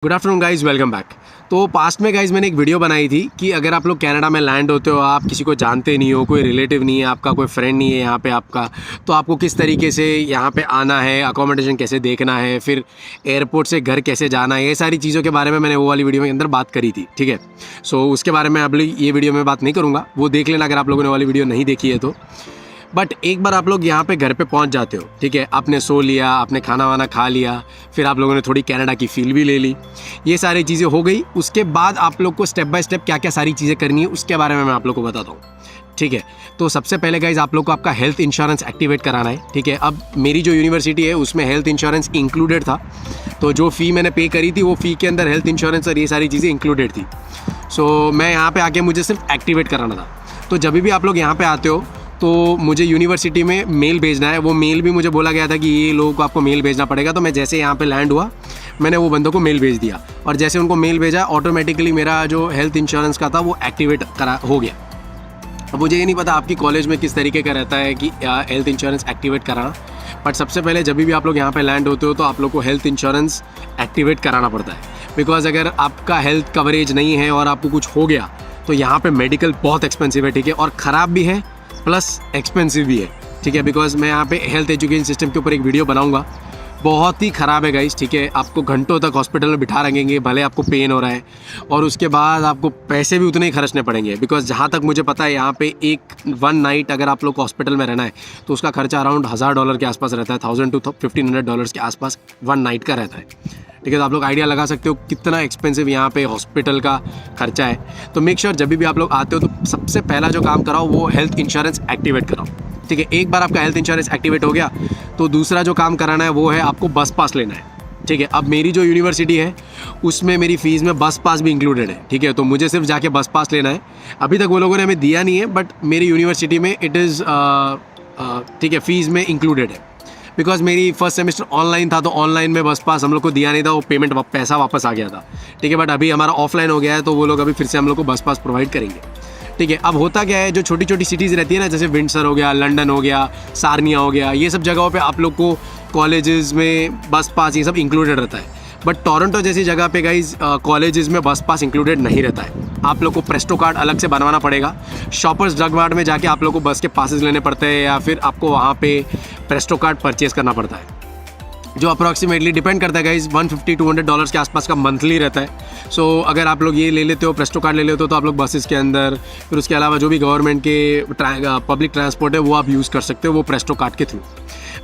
Good afternoon guys, welcome back. तो past में guys मैंने एक वीडियो बनाई थी कि अगर आप लोग कनाडा में लैंड होते हो, आप किसी को जानते नहीं हो, कोई रिलेटिव नहीं है आपका, कोई फ्रेंड नहीं है यहाँ पे आपका, तो आपको किस तरीके से यहाँ पे आना है, अकोमोडेशन कैसे देखना है, फिर एयरपोर्ट से घर कैसे जाना है, ये सारी चीज़ों के बारे में मैंने वो वाली वीडियो के अंदर बात करी थी। ठीक है, सो उसके बारे में अब ये वीडियो में बात नहीं करूँगा, वो देख लेना अगर आप लोगों ने वाली वीडियो नहीं देखी है तो। बट एक बार आप लोग यहाँ पे घर पे पहुँच जाते हो, ठीक है, आपने सो लिया, आपने खाना वाना खा लिया, फिर आप लोगों ने थोड़ी कनाडा की फील भी ले ली, ये सारी चीज़ें हो गई। उसके बाद आप लोग को स्टेप बाय स्टेप क्या क्या सारी चीज़ें करनी है उसके बारे में मैं आप लोग को बताता हूँ। ठीक है, तो सबसे पहले गाइज आप लोग को आपका हेल्थ इंश्योरेंस एक्टिवेट कराना है। ठीक है, अब मेरी जो यूनिवर्सिटी है उसमें हेल्थ इंश्योरेंस इंक्लूडेड था, तो जो फ़ी मैंने पे करी थी वो फ़ी के अंदर हेल्थ इंश्योरेंस और ये सारी चीज़ें इंक्लूडेड थी। सो मैं यहाँ पर आके मुझे सिर्फ एक्टिवेट कराना था। तो जब भी आप लोग यहाँ पर आते हो तो मुझे यूनिवर्सिटी में मेल भेजना है। वो मेल भी मुझे बोला गया था कि ये लोगों को आपको मेल भेजना पड़ेगा, तो मैं जैसे यहाँ पे लैंड हुआ मैंने वो बंदों को मेल भेज दिया, और जैसे उनको मेल भेजा ऑटोमेटिकली मेरा जो हेल्थ इंश्योरेंस का था वो एक्टिवेट हो गया। अब मुझे ये नहीं पता आपकी कॉलेज में किस तरीके का रहता है कि हेल्थ इंश्योरेंस एक्टिवेट कराना, बट सबसे पहले जब भी आप लोग यहाँ पे लैंड होते हो तो आप लोग को हेल्थ इंश्योरेंस एक्टिवेट कराना पड़ता है। बिकॉज अगर आपका हेल्थ कवरेज नहीं है और आपको कुछ हो गया तो यहाँ पे मेडिकल बहुत एक्सपेंसिव है। ठीक है, और ख़राब भी है प्लस एक्सपेंसिव भी है। ठीक है, बिकॉज मैं यहाँ पे हेल्थ एजुकेशन सिस्टम के ऊपर एक वीडियो बनाऊंगा, बहुत ही ख़राब है गाइस। ठीक है, आपको घंटों तक हॉस्पिटल में बिठा रखेंगे, भले आपको पेन हो रहा है, और उसके बाद आपको पैसे भी उतने ही खर्चने पड़ेंगे। बिकॉज जहाँ तक मुझे पता है यहाँ पे एक 1 नाइट अगर आप लोग को हॉस्पिटल में रहना है तो उसका खर्चा अराउंड $1000 के आसपास रहता है, $1000 to $1500 के आसपास 1 नाइट का रहता है। ठीक है, तो आप लोग आइडिया लगा सकते हो कितना एक्सपेंसिव यहाँ पे हॉस्पिटल का खर्चा है। तो मेक श्योर जब भी आप लोग आते हो तो सबसे पहला जो काम कराओ वो हेल्थ इंश्योरेंस एक्टिवेट कराओ। ठीक है, एक बार आपका हेल्थ इंश्योरेंस एक्टिवेट हो गया तो दूसरा जो काम कराना है वो है आपको बस पास लेना है। ठीक है, अब मेरी जो यूनिवर्सिटी है उसमें मेरी फ़ीस में बस पास भी इंक्लूडेड है। ठीक है, तो मुझे सिर्फ जाके बस पास लेना है। अभी तक वो लोगों ने हमें दिया नहीं है, बट मेरी यूनिवर्सिटी में इट इज़ ठीक है, फ़ीस में इंक्लूडेड है। बिकॉज मेरी फर्स्ट सेमेस्टर ऑनलाइन था तो ऑनलाइन में बस पास हम लोग को दिया नहीं था, वो पेमेंट पैसा वापस आ गया था। ठीक है, बट अभी हमारा ऑफलाइन हो गया है तो वो लोग अभी फिर से हम लोग को बस पास प्रोवाइड करेंगे। ठीक है, अब होता क्या है, जो छोटी छोटी सिटीज़ रहती है ना, जैसे विंडसर हो गया, लंदन हो गया, सार्निया हो गया, ये सब जगहों पे आप लोग को कॉलेजेस में बस पास ये सब इंक्लूडेड रहता है। बट टोरंटो जैसी जगह पे गाइज कॉलेजेस में बस पास इंक्लूडेड नहीं रहता है। आप लोग को प्रेस्टो कार्ड अलग से बनवाना पड़ेगा। शॉपर्स ड्रग मार्ट में जाके आप लोग को बस के पासेस लेने पड़ते हैं, या फिर आपको वहाँ पे प्रेस्टो कार्ड परचेज़ करना पड़ता है, जो अप्रॉक्सीमेटली डिपेंड करता है गाइज $150-200 के आसपास का मंथली रहता है। सो अगर आप लोग ये ले लेते हो, प्रेस्टो कार्ड ले लेते हो, तो आप लोग बसेस के अंदर, फिर उसके अलावा जो भी गवर्नमेंट के पब्लिक ट्रांसपोर्ट है वो आप यूज़ कर सकते हो वो प्रेस्टो कार्ड के थ्रू।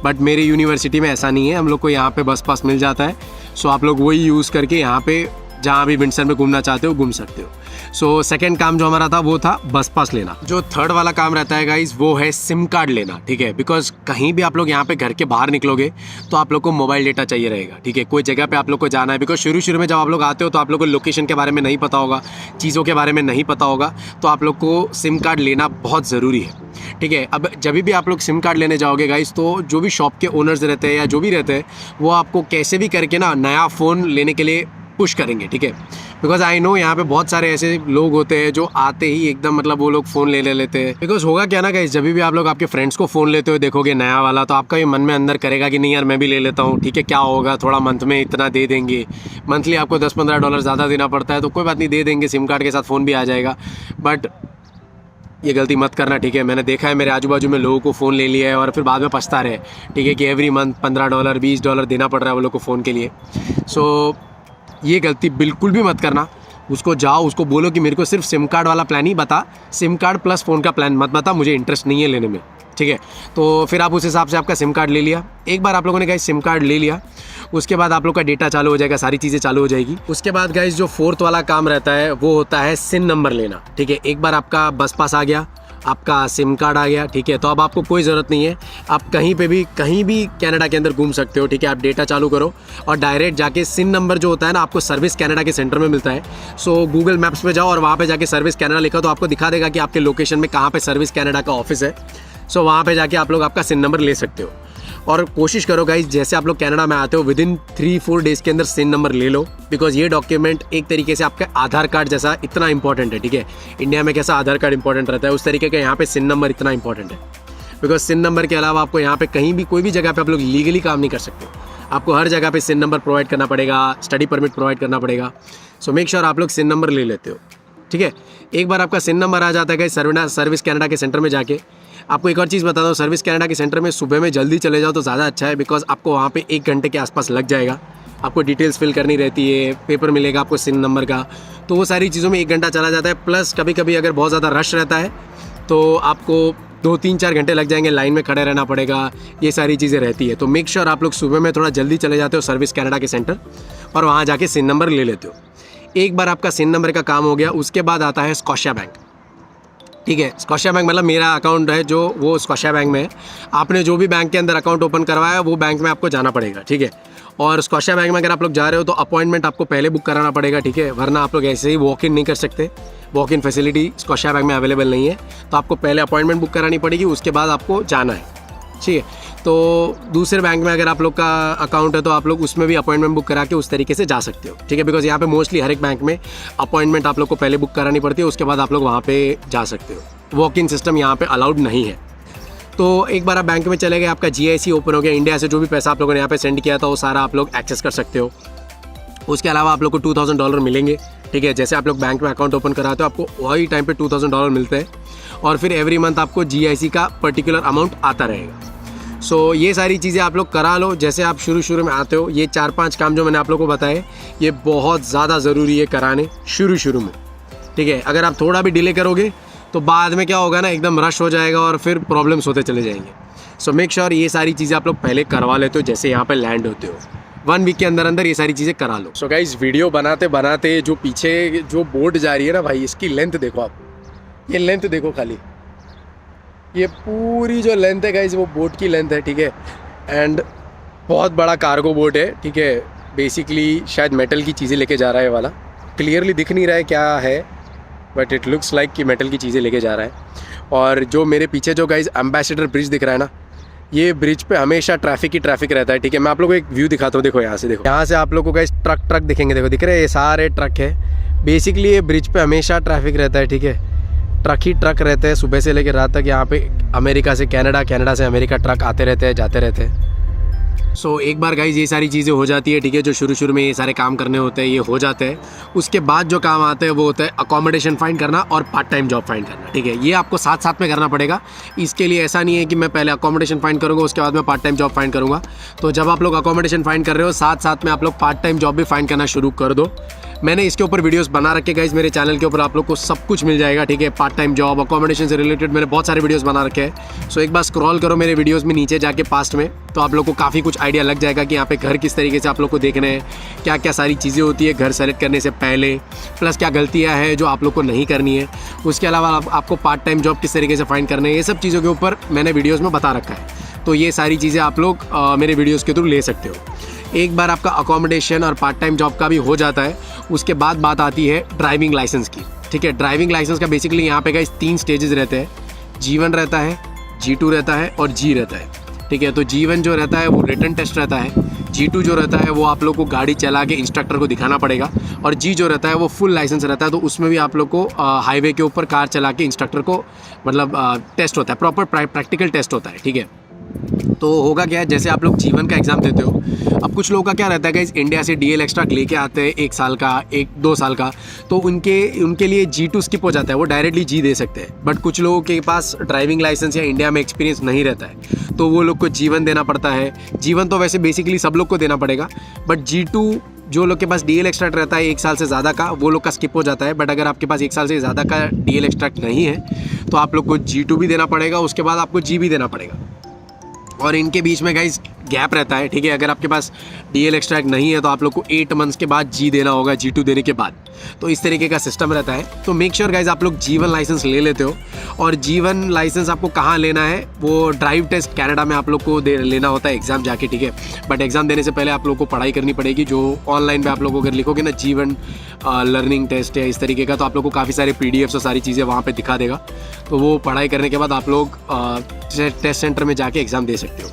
बट मेरी यूनिवर्सिटी में ऐसा नहीं है, हम लोग को यहाँ पे बस पास मिल जाता है। सो आप लोग वही यूज़ करके यहाँ पे जहाँ भी विंडसर में घूमना चाहते हो घूम सकते हो। सो सेकंड काम जो हमारा था वो था बस पास लेना। जो थर्ड वाला काम रहता है गाइज वो है सिम कार्ड लेना। ठीक है, बिकॉज कहीं भी आप लोग यहाँ पे घर के बाहर निकलोगे तो आप लोग को मोबाइल डेटा चाहिए रहेगा। ठीक है, कोई जगह पे आप लोग को जाना है, बिकॉज शुरू में जब आप लोग आते हो तो आप लोग को लोकेशन के बारे में नहीं पता होगा, चीज़ों के बारे में नहीं पता होगा, तो आप लोग को सिम कार्ड लेना बहुत ज़रूरी है। ठीक है, अब जब भी आप लोग सिम कार्ड लेने जाओगे गाइस तो जो भी शॉप के ओनर्स रहते हैं या जो भी रहते हैं वो आपको कैसे भी करके ना नया फ़ोन लेने के लिए पुश करेंगे। ठीक है, बिकॉज आई नो यहाँ पे बहुत सारे ऐसे लोग होते हैं जो आते ही एकदम मतलब वो लोग फ़ोन ले लेते हैं। बिकॉज होगा क्या ना गाइस, जब भी आप लोग आपके फ्रेंड्स को फ़ोन लेते हुए देखोगे नया वाला, तो आपका ये मन में अंदर करेगा कि नहीं यार मैं भी ले लेता हूँ। ठीक है, क्या होगा, थोड़ा मंथ में इतना दे देंगे, मंथली आपको $10-15 ज़्यादा देना पड़ता है, तो कोई बात नहीं, दे देंगे, सिम कार्ड के साथ फ़ोन भी आ जाएगा। बट ये गलती मत करना। ठीक है, मैंने देखा है मेरे आजू बाजू में लोगों को फ़ोन ले लिया है और फिर बाद में पछता रहे। ठीक है, कि एवरी मंथ $15 $20 देना पड़ रहा है वो लोग को फ़ोन के लिए। सो ये गलती बिल्कुल भी मत करना। उसको जाओ, उसको बोलो कि मेरे को सिर्फ सिम कार्ड वाला प्लान ही बता, सिम कार्ड प्लस फ़ोन का प्लान मत बता, मुझे इंटरेस्ट नहीं है लेने में। ठीक है, तो फिर आप उस हिसाब से आपका सिम कार्ड ले लिया। एक बार आप लोगों ने गाइस सिम कार्ड ले लिया, उसके बाद आप लोग का डेटा चालू हो जाएगा, सारी चीज़ें चालू हो जाएगी। उसके बाद गाइस जो फोर्थ वाला काम रहता है वो होता है सिन नंबर लेना। ठीक है, एक बार आपका बस पास आ गया, आपका सिम कार्ड आ गया, ठीक है, तो अब आपको कोई ज़रूरत नहीं है, आप कहीं भी कनाडा के अंदर घूम सकते हो। ठीक है, आप डेटा चालू करो और डायरेक्ट जाके सिन नंबर जो होता है ना आपको सर्विस कनाडा के सेंटर में मिलता है। सो गूगल मैप्स पे जाओ और वहाँ पे जाके सर्विस कनाडा लिखा तो आपको दिखा देगा कि आपके लोकेशन में कहाँ पे सर्विस कनाडा का ऑफिस है। सो वहाँ पे जाके आप लोग आपका सिन नंबर ले सकते हो। और कोशिश करो गाइज जैसे आप लोग कनाडा में आते हो विदिन 3-4 डेज़ के अंदर सिन नंबर ले लो, बिकॉज ये डॉक्यूमेंट एक तरीके से आपका आधार कार्ड जैसा इतना इंपॉर्टेंट है। ठीक है, इंडिया में कैसा आधार कार्ड इंपॉर्टेंट रहता है उस तरीके का यहाँ पे सिन नंबर इतना इंपॉर्टेंट है। बिकॉज सिन नंबर के अलावा आपको यहाँ पे कहीं भी कोई भी जगह पे आप लोग लीगली काम नहीं कर सकते। आपको हर जगह पे सिन नंबर प्रोवाइड करना पड़ेगा, स्टडी परमिट प्रोवाइड करना पड़ेगा। सो मेक श्योर आप लोग सिन नंबर ले लेते हो, ठीक है। एक बार आपका सिन नंबर आ जाता है गाइस सर्विस कनाडा के सेंटर में जाके। आपको एक और चीज़ बता दो, सर्विस कनाडा के सेंटर में सुबह में जल्दी चले जाओ तो ज़्यादा अच्छा है, बिकॉज आपको वहाँ पे 1 घंटे के आसपास लग जाएगा। आपको डिटेल्स फिल करनी रहती है, पेपर मिलेगा आपको सिन नंबर का, तो वो सारी चीज़ों में 1 घंटा चला जाता है। प्लस कभी कभी अगर बहुत ज़्यादा रश रहता है तो आपको 2-3-4 घंटे लग जाएंगे, लाइन में खड़े रहना पड़ेगा, ये सारी चीज़ें रहती है। तो मेक श्योर आप लोग सुबह में थोड़ा जल्दी चले जाते हो सर्विस कनाडा के सेंटर और वहाँ जाके सिन नंबर ले लेते हो। एक बार आपका सिन नंबर का काम हो गया, उसके बाद आता है स्कॉशिया बैंक, ठीक है। स्कॉशिया बैंक मतलब मेरा अकाउंट है जो वो स्कॉशिया बैंक में है। आपने जो भी बैंक के अंदर अकाउंट ओपन करवाया वो बैंक में आपको जाना पड़ेगा, ठीक है। और स्कॉशिया बैंक में अगर आप लोग जा रहे हो तो अपॉइंटमेंट आपको पहले बुक कराना पड़ेगा, ठीक है, वरना आप लोग ऐसे ही वॉक इन नहीं कर सकते। Walk in facility Scotia bank में अवेलेबल नहीं है, तो आपको पहले अपॉइंटमेंट बुक करानी पड़ेगी, उसके बाद आपको जाना है, ठीक है। तो दूसरे बैंक में अगर आप लोग का अकाउंट है तो आप लोग उसमें भी अपॉइंटमेंट बुक करा के उस तरीके से जा सकते हो, ठीक है। बिकॉज यहाँ पे मोस्टली हर एक बैंक में अपॉइंटमेंट आप लोग को पहले बुक करानी पड़ती है, उसके बाद आप लोग वहाँ पे जा सकते हो। वॉक इन सिस्टम यहाँ पे अलाउड नहीं है। तो एक बार आप बैंक में चले गए, आपका GIC ओपन हो गया, इंडिया से जो भी पैसा आप लोगों ने यहाँ पे सेंड किया था वो सारा आप लोग एक्सेस कर सकते हो। उसके अलावा आप लोग को $2000 मिलेंगे, ठीक है। जैसे आप लोग बैंक में अकाउंट ओपन कराते हो आपको वही टाइम पे $2000 मिलते हैं, और फिर एवरी मंथ आपको GIC का पर्टिकुलर अमाउंट आता रहेगा। सो ये सारी चीज़ें आप लोग करा लो। जैसे आप शुरू में आते हो, ये 4-5 काम जो मैंने आप लोग को बताए ये बहुत ज़्यादा ज़रूरी है कराने शुरू में, ठीक है। अगर आप थोड़ा भी डिले करोगे तो बाद में क्या होगा ना, एकदम रश हो जाएगा और फिर प्रॉब्लम्स होते चले जाएंगे। सो मेक श्योर ये सारी चीज़ें आप लोग पहले करवा लेते हो जैसे यहाँ पे लैंड होते हो। 1 वीक के अंदर ये सारी चीज़ें करा लो। सो गाइस वीडियो बनाते जो पीछे जो बोट जा रही है ना भाई, इसकी लेंथ देखो आप, ये लेंथ देखो खाली, ये पूरी जो लेंथ है गाइस वो बोट की लेंथ है, ठीक है। एंड बहुत बड़ा कार्गो बोट है, ठीक है। बेसिकली शायद मेटल की चीज़ें लेके जा रहा है वाला, क्लियरली दिख नहीं रहा है क्या है, बट इट लुक्स लाइक कि मेटल की चीज़ें लेके जा रहा है। और जो मेरे पीछे जो गाइस एम्बेसडर ब्रिज दिख रहा है ना, ये ब्रिज पे हमेशा ट्रैफिक रहता है, ठीक है। मैं आप लोगों को एक व्यू दिखाता हूँ, देखो यहाँ से, देखो यहाँ से आप लोगों को गाइस ट्रक दिखेंगे, देखो दिख रहे हैं, ये सारे ट्रक है। बेसिकली ये ब्रिज पे हमेशा ट्रैफिक रहता है, ठीक है। ट्रक रहते हैं सुबह से लेकर रात तक। यहाँ पे अमेरिका से कनाडा से अमेरिका ट्रक आते रहते हैं, जाते रहते हैं। सो एक बार गाइज ये सारी चीज़ें हो जाती है, ठीक है। जो शुरू में ये सारे काम करने होते हैं ये हो जाते हैं। उसके बाद जो काम आते हैं वो होता है अकोमोडेशन फाइंड करना और पार्ट टाइम जॉब फाइंड करना, ठीक है। ये आपको साथ में करना पड़ेगा। इसके लिए ऐसा नहीं है कि मैं पहले अकोमोडेशन फाइंड करूँगा उसके बाद मैं पार्ट टाइम जॉब फाइंड करूँगा। तो जब आप लोग अकोमोडेशन फाइंड कर रहे हो साथ में आप लोग पार्ट टाइम जॉब भी फाइंड करना शुरू कर दो। मैंने इसके ऊपर वीडियोस बना रखे गाइज, मेरे चैनल के ऊपर आप लोग को सब कुछ मिल जाएगा, ठीक है। पार्ट टाइम जॉब, अकोमोडेशन से रिलेटेड मैंने बहुत सारे वीडियोस बना रखे हैं। सो एक बार स्क्रॉल करो मेरे वीडियोस में नीचे जाके पास्ट में, तो आप लोग को काफ़ी कुछ आइडिया लग जाएगा कि यहाँ पे घर किस तरीके से आप लोग को देखने हैं, क्या क्या सारी चीज़ें होती है घर सेलेक्ट करने से पहले, प्लस क्या गलतियाँ हैं जो आप लोग को नहीं करनी है। उसके अलावा आपको पार्ट टाइम जॉब किस तरीके से फाइंड करने हैं, ये सब चीज़ों के ऊपर मैंने वीडियोज़ में बता रखा है। तो ये सारी चीज़ें आप लोग मेरे वीडियोज़ के थ्रू ले सकते हो। एक बार आपका अकोमोडेशन और पार्ट टाइम जॉब का भी हो जाता है, उसके बाद बात आती है ड्राइविंग लाइसेंस की, ठीक है। ड्राइविंग लाइसेंस का बेसिकली यहाँ पे गाइस 3 स्टेजेस रहते हैं। G1 रहता है, G2 रहता है और G रहता है, ठीक है। तो G1 जो रहता है वो रिटन टेस्ट रहता है, G2 जो रहता है वो आप लोग को गाड़ी चला के इंस्ट्रक्टर को दिखाना पड़ेगा, और G जो रहता है वो फुल लाइसेंस रहता है। तो उसमें भी आप लोग को हाईवे के ऊपर कार चला के इंस्ट्रक्टर को मतलब टेस्ट होता है, प्रॉपर प्रैक्टिकल टेस्ट होता है, ठीक है। तो होगा क्या है, जैसे आप लोग G1 का एग्ज़ाम देते हो, अब कुछ लोगों का क्या रहता है गाइस, इंडिया से DL एक्स्ट्रा लेके आते हैं 1 साल का, 1-2 साल का, तो उनके लिए G2 स्किप हो जाता है, वो डायरेक्टली G दे सकते हैं। बट कुछ लोगों के पास ड्राइविंग लाइसेंस या इंडिया में एक्सपीरियंस नहीं रहता है, तो वो लोग को G1 देना पड़ता है। G1 तो वैसे बेसिकली सब लोग को देना पड़ेगा, बट G2 जो लोग के पास DL एक्स्ट्रा रहता है 1 साल से ज़्यादा का, वो लोग का स्किप हो जाता है। बट अगर आपके पास 1 साल से ज़्यादा का DL एक्स्ट्रा नहीं है तो आप लोग को G2 भी देना पड़ेगा, उसके बाद आपको G भी देना पड़ेगा। और इनके बीच में गाइस गैप रहता है, ठीक है। अगर आपके पास DL एक्स्ट्रा नहीं है तो आप लोग को 8 मंथ्स के बाद G देना होगा, G2 देने के बाद। तो इस तरीके का सिस्टम रहता है। तो मेक श्योर गाइस आप लोग G1 लाइसेंस ले लेते हो। और G1 लाइसेंस आपको कहाँ लेना है, वो ड्राइव टेस्ट कनाडा में आप लोग को लेना होता है एग्ज़ाम जाके, ठीक है। बट एग्ज़ाम देने से पहले आप लोग को पढ़ाई करनी पड़ेगी। जो ऑनलाइन पे आप लोग अगर लिखोगे ना G1 लर्निंग टेस्ट है इस तरीके का, तो आप लोग को काफ़ी सारे PDFs और सारी चीज़ें वहाँ पर दिखा देगा। तो वो पढ़ाई करने के बाद आप लोग टेस्ट सेंटर में जाके एग्ज़ाम दे सकते हो,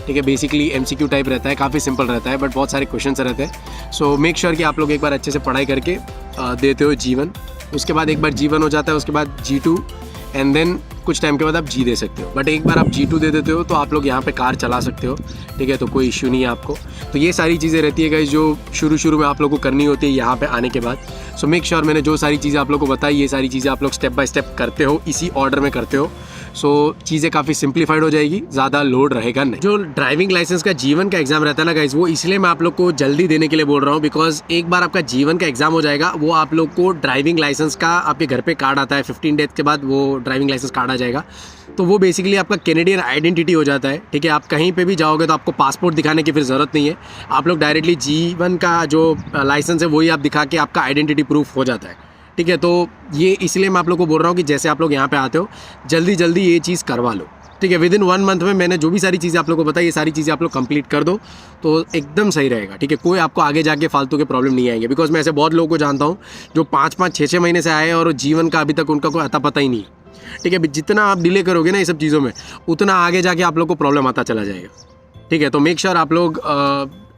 ठीक है। बेसिकली MCQ टाइप रहता है, काफ़ी सिंपल रहता है, बट बहुत सारे क्वेश्चंस रहते हैं। सो मेक श्योर कि आप लोग एक बार अच्छे से पढ़ाई करके देते हो G1। उसके बाद एक बार G1 हो जाता है, उसके बाद G2, एंड देन कुछ टाइम के बाद आप G दे सकते हो। बट एक बार आप G2 दे देते हो तो आप लोग यहाँ पे कार चला सकते हो, ठीक है, तो कोई इश्यू नहीं है आपको। तो ये सारी चीज़ें रहती है गाइस जो शुरू में आप लोग को करनी होती है यहाँ पे आने के बाद। सो मेक श्योर मैंने जो सारी चीज़ें आप लोग को बताई, ये सारी चीज़ें आप लोग स्टेप बाय स्टेप करते हो, इसी ऑर्डर में करते हो। सो चीज़ें काफ़ी सिंप्लीफाइड हो जाएगी, ज़्यादा लोड रहेगा नहीं। जो ड्राइविंग लाइसेंस का जीवन का एग्जाम रहता है ना गाइस, वो इसलिए मैं आप लोग को जल्दी देने के लिए बोल रहा हूँ, बिकॉज एक बार आपका जीवन का एग्जाम हो जाएगा, वो आप लोग को ड्राइविंग लाइसेंस का आपके घर पे कार्ड आता है, 15 डेज के बाद वो ड्राइविंग लाइसेंस कार्ड आ जाएगा। तो वो बेसिकली आपका कैनेडियन आइडेंटिटी हो जाता है, ठीक है। आप कहीं पे भी जाओगे तो आपको पासपोर्ट दिखाने की फिर ज़रूरत नहीं है, आप लोग डायरेक्टली जीवन का जो लाइसेंस है वही आप दिखा के आपका आइडेंटिटी प्रूफ हो जाता है, ठीक है। तो ये इसलिए मैं आप लोग को बोल रहा हूँ कि जैसे आप लोग यहाँ पे आते हो जल्दी ये चीज़ करवा लो, ठीक है। विदिन 1 मंथ में मैंने जो भी सारी चीज़ें आप लोग को बताई, ये सारी चीज़ें आप लोग कंप्लीट कर दो तो एकदम सही रहेगा, ठीक है। कोई आपको आगे जाके फालतू के प्रॉब्लम नहीं आएंगे, बिकॉज मैं ऐसे बहुत लोगों को जानता हूँ जो 5-5, 6-6 महीने से आए और जीवन का अभी तक उनका कोई अता पता ही नहीं है, ठीक है। जितना आप डिले करोगे ना ये सब चीज़ों में, उतना आगे जाके आप लोग को प्रॉब्लम आता चला जाएगा, ठीक है। तो मेक श्योर आप लोग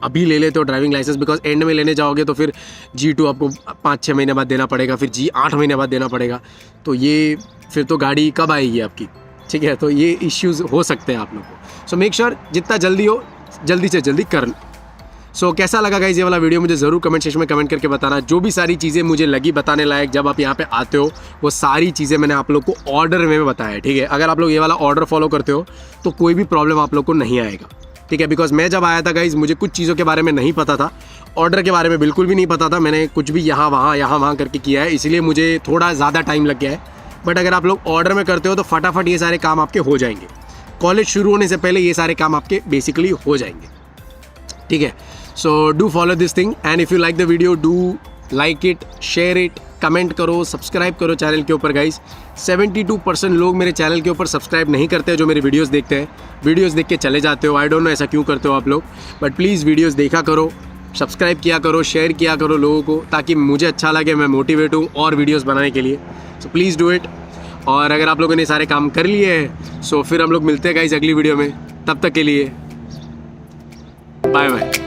अभी ले लेते हो ड्राइविंग लाइसेंस, बिकॉज एंड में लेने जाओगे तो फिर G2 आपको 5-6 महीने बाद देना पड़ेगा, फिर G 8 महीने बाद देना पड़ेगा, तो ये फिर तो गाड़ी कब आएगी आपकी, ठीक है। तो ये इश्यूज़ हो सकते हैं आप लोग को। सो मेक श्योर जितना जल्दी हो जल्दी से जल्दी कर लो। सो कैसा लगा गाइस ये वाला वीडियो, मुझे ज़रूर कमेंट सेक्शन में कमेंट करके बताना। जो भी सारी चीज़ें मुझे लगी बताने लायक जब आप यहाँ पे आते हो, वो सारी चीज़ें मैंने आप लोग को ऑर्डर में बताया, ठीक है। अगर आप लोग ये वाला ऑर्डर फॉलो करते हो तो कोई भी प्रॉब्लम आप लोग को नहीं आएगा, ठीक है। बिकॉज मैं जब आया था गाइज, मुझे कुछ चीज़ों के बारे में नहीं पता था, ऑर्डर के बारे में बिल्कुल भी नहीं पता था, मैंने कुछ भी यहाँ वहाँ करके किया है, इसीलिए मुझे थोड़ा ज़्यादा टाइम लग गया है। बट अगर आप लोग ऑर्डर में करते हो तो फटाफट ये सारे काम आपके हो जाएंगे, कॉलेज शुरू होने से पहले ये सारे काम आपके बेसिकली हो जाएंगे, ठीक है। So do follow this thing and if you like the video do like it, share it, comment करो, सब्सक्राइब करो चैनल के ऊपर गाइस। 72% लोग मेरे चैनल के ऊपर सब्सक्राइब नहीं करते हैं जो मेरे वीडियोस देखते हैं, वीडियोस देख के चले जाते हो। आई डोंट नो ऐसा क्यों करते हो आप लोग, बट प्लीज़ वीडियोस देखा करो, सब्सक्राइब किया करो, शेयर किया करो लोगों को, ताकि मुझे अच्छा लगे, मैं मोटिवेट हूँ और वीडियोस बनाने के लिए। So please do it. और अगर आप लोगों ने सारे काम कर लिए हैं सो फिर हम लोग मिलते हैं गाइस अगली वीडियो में। तब तक के लिए बाय बाय।